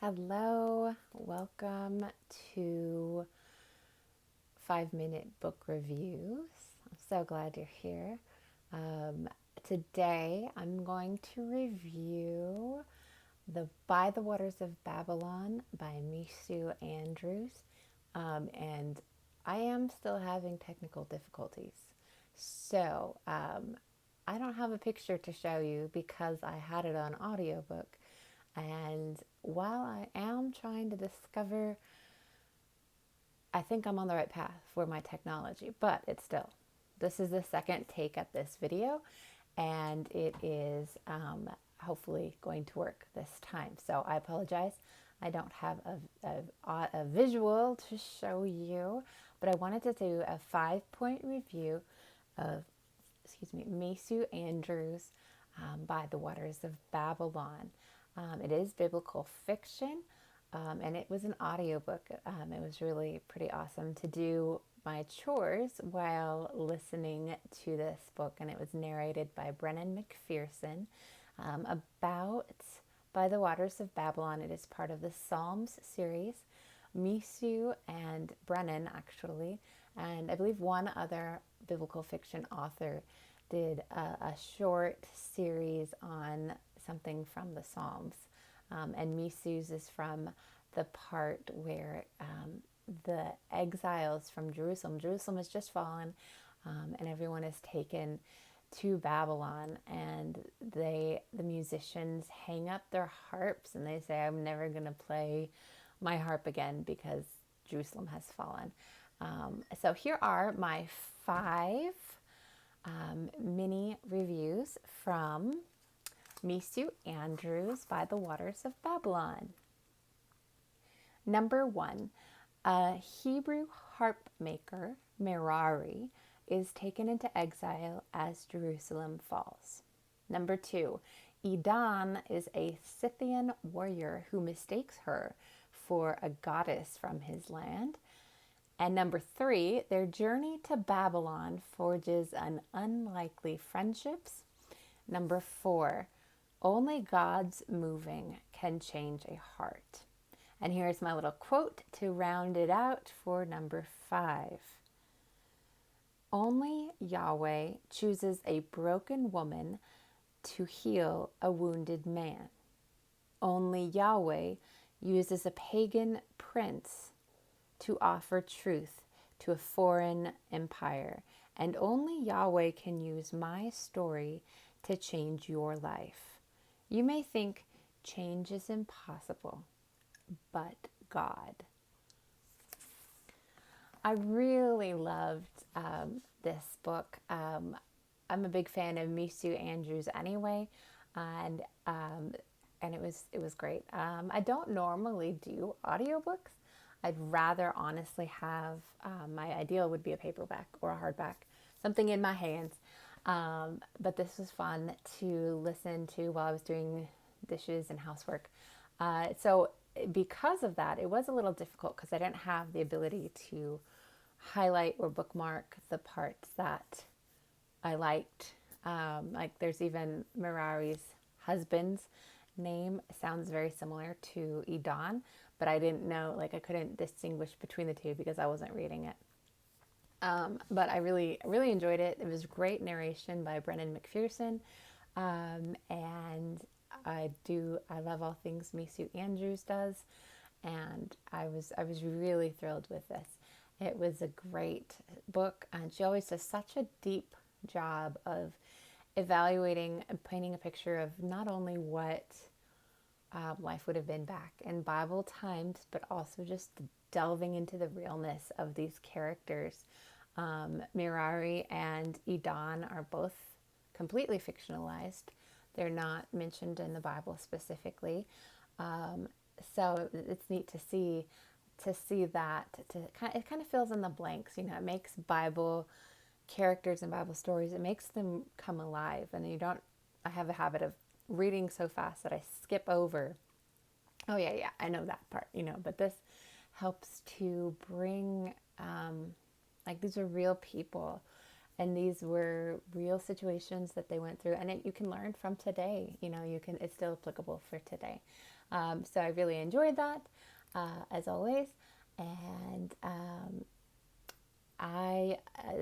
Hello, welcome to 5 Minute Book Reviews. I'm so glad you're here. Um, Today I'm going to review the By the Waters of Babylon by Mesu Andrews. And I am still having technical difficulties. So I don't have a picture to show you because I had it on audiobook. And while I am trying to discover, I think I'm on the right path for my technology, but it's still, this is the second take at this video, and it is hopefully going to work this time. So I apologize. I don't have a visual to show you, but I wanted to do a 5 point review of, Mesu Andrews, by the Waters of Babylon. It is biblical fiction, and it was an audiobook. It was really pretty awesome to do my chores while listening to this book, and it was narrated by Brennan McPherson, about By the Waters of Babylon. It is part of the Psalms series. Mesu and Brennan, actually, and I believe one other biblical fiction author did a short series on something from the Psalms. And Misu's is from the part where the exiles from Jerusalem has just fallen, and everyone is taken to Babylon, and the musicians hang up their harps and they say, I'm never going to play my harp again because Jerusalem has fallen. So here are my 5 mini reviews from Mesu Andrews by the Waters of Babylon. Number 1, a Hebrew harp maker, Merari, is taken into exile as Jerusalem falls. Number 2, Edan is a Scythian warrior who mistakes her for a goddess from his land. And number 3, their journey to Babylon forges an unlikely friendships. Number 4, only God's moving can change a heart. And here's my little quote to round it out for number 5. Only Yahweh chooses a broken woman to heal a wounded man. Only Yahweh uses a pagan prince to offer truth to a foreign empire. And only Yahweh can use my story to change your life. You may think change is impossible, but God. I really loved this book. I'm a big fan of Mesu Andrews anyway, and it was great. I don't normally do audiobooks. I'd rather honestly have, my ideal would be a paperback or a hardback, something in my hands. But this was fun to listen to while I was doing dishes and housework. So because of that, it was a little difficult because I didn't have the ability to highlight or bookmark the parts that I liked. Like there's even Merari's husband's name sounds very similar to Edan, but I didn't know, like I couldn't distinguish between the two because I wasn't reading it. But I really enjoyed it. It was great narration by Brennan McPherson. And I love all things Mesu Andrews does. And I was really thrilled with this. It was a great book, and she always does such a deep job of evaluating and painting a picture of not only what life would have been back in Bible times, but also just delving into the realness of these characters. Merari and Edan are both completely fictionalized. They're not mentioned in the Bible specifically. So it's neat to see that. It kind of fills in the blanks. It makes Bible characters and Bible stories. It makes them come alive, and you don't. I have a habit of reading so fast that I skip over. Oh yeah, I know that part. But this helps to bring, like, these are real people, and these were real situations that they went through, and you can learn from today. It's still applicable for today. So I really enjoyed that, as always. And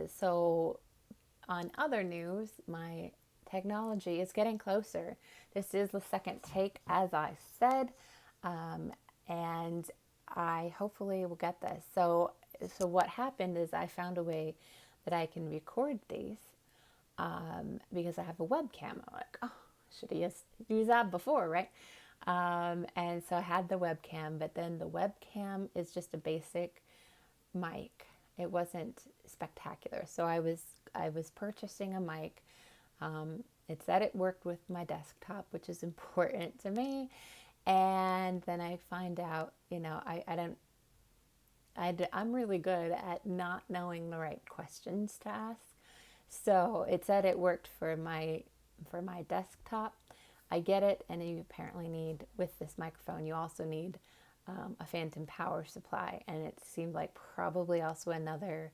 so on other news, my technology is getting closer. This is the second take, as I said, and I hopefully will get this. So what happened is I found a way that I can record these, because I have a webcam. I'm like, oh, should have used that before, right? And so I had the webcam, but then the webcam is just a basic mic. It wasn't spectacular. So I was purchasing a mic. It said it worked with my desktop, which is important to me. And then I find out, I'm really good at not knowing the right questions to ask. So it said it worked for my desktop. I get it, and you apparently need, with this microphone, you also need a phantom power supply, and it seemed like probably also another,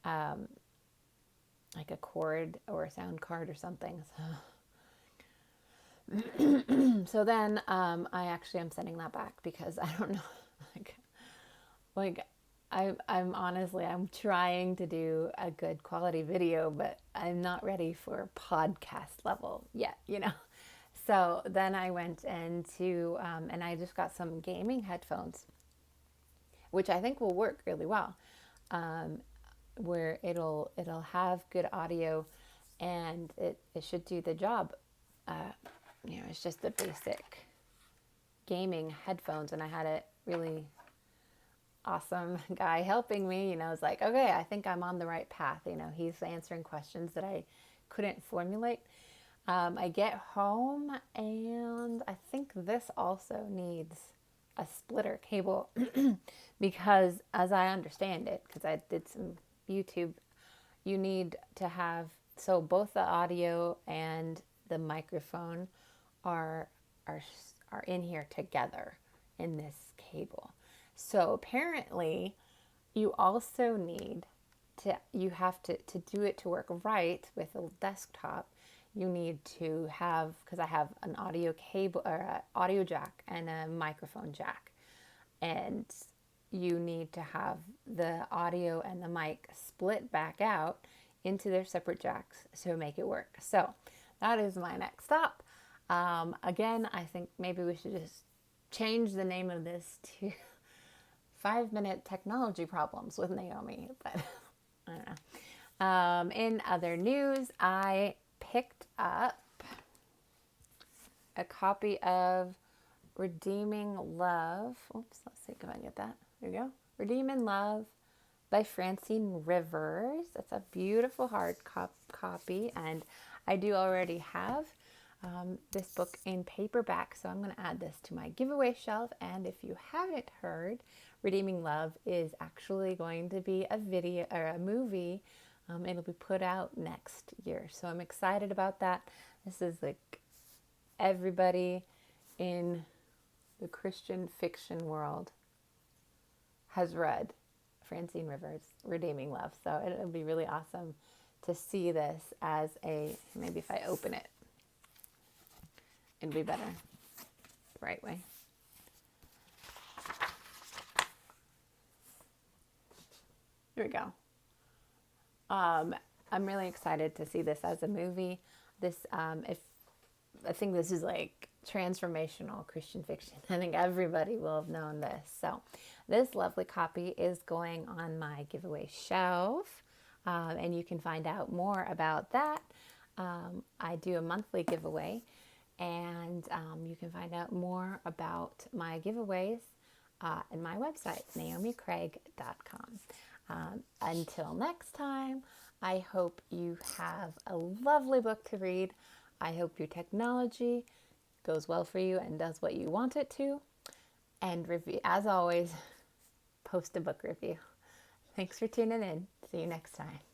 like a cord or a sound card or something. So then I actually am sending that back because I don't know, like I'm honestly, I'm trying to do a good quality video, but I'm not ready for podcast level yet, So then I went into, and I just got some gaming headphones, which I think will work really well, where it'll have good audio, and it should do the job. It's just the basic gaming headphones, and I had a really awesome guy helping me. It's like, okay, I think I'm on the right path. He's answering questions that I couldn't formulate. I get home, and I think this also needs a splitter cable because, as I understand it, because I did some YouTube, you need to have, so both the audio and the microphone are in here together in this cable. So apparently you also need you have to do it to work right with a desktop. You need to have, because I have an audio cable or an audio jack and a microphone jack, and you need to have the audio and the mic split back out into their separate jacks to make it work. So that is my next stop. Again, I think maybe we should just change the name of this to 5-minute technology problems with Naomi, but I don't know. In other news, I picked up a copy of Redeeming Love. Oops, let's see if I can get that. There we go. Redeeming Love by Francine Rivers. It's a beautiful hard copy, and I do already have this book in paperback, so I'm going to add this to my giveaway shelf. And if you haven't heard, Redeeming Love is actually going to be a video or a movie. It'll be put out next year, so I'm excited about that. This is like everybody in the Christian fiction world has read Francine Rivers' Redeeming Love, so it'll be really awesome to see this as maybe if I open it, it'll be better the right way. Here we go. I'm really excited to see this as a movie. I think this is like transformational Christian fiction. I think everybody will have known this. So this lovely copy is going on my giveaway shelf, and you can find out more about that. I do a monthly giveaway, and you can find out more about my giveaways on my website, naomicraig.com. Until next time, I hope you have a lovely book to read. I hope your technology goes well for you and does what you want it to. And review, as always, post a book review. Thanks for tuning in. See you next time.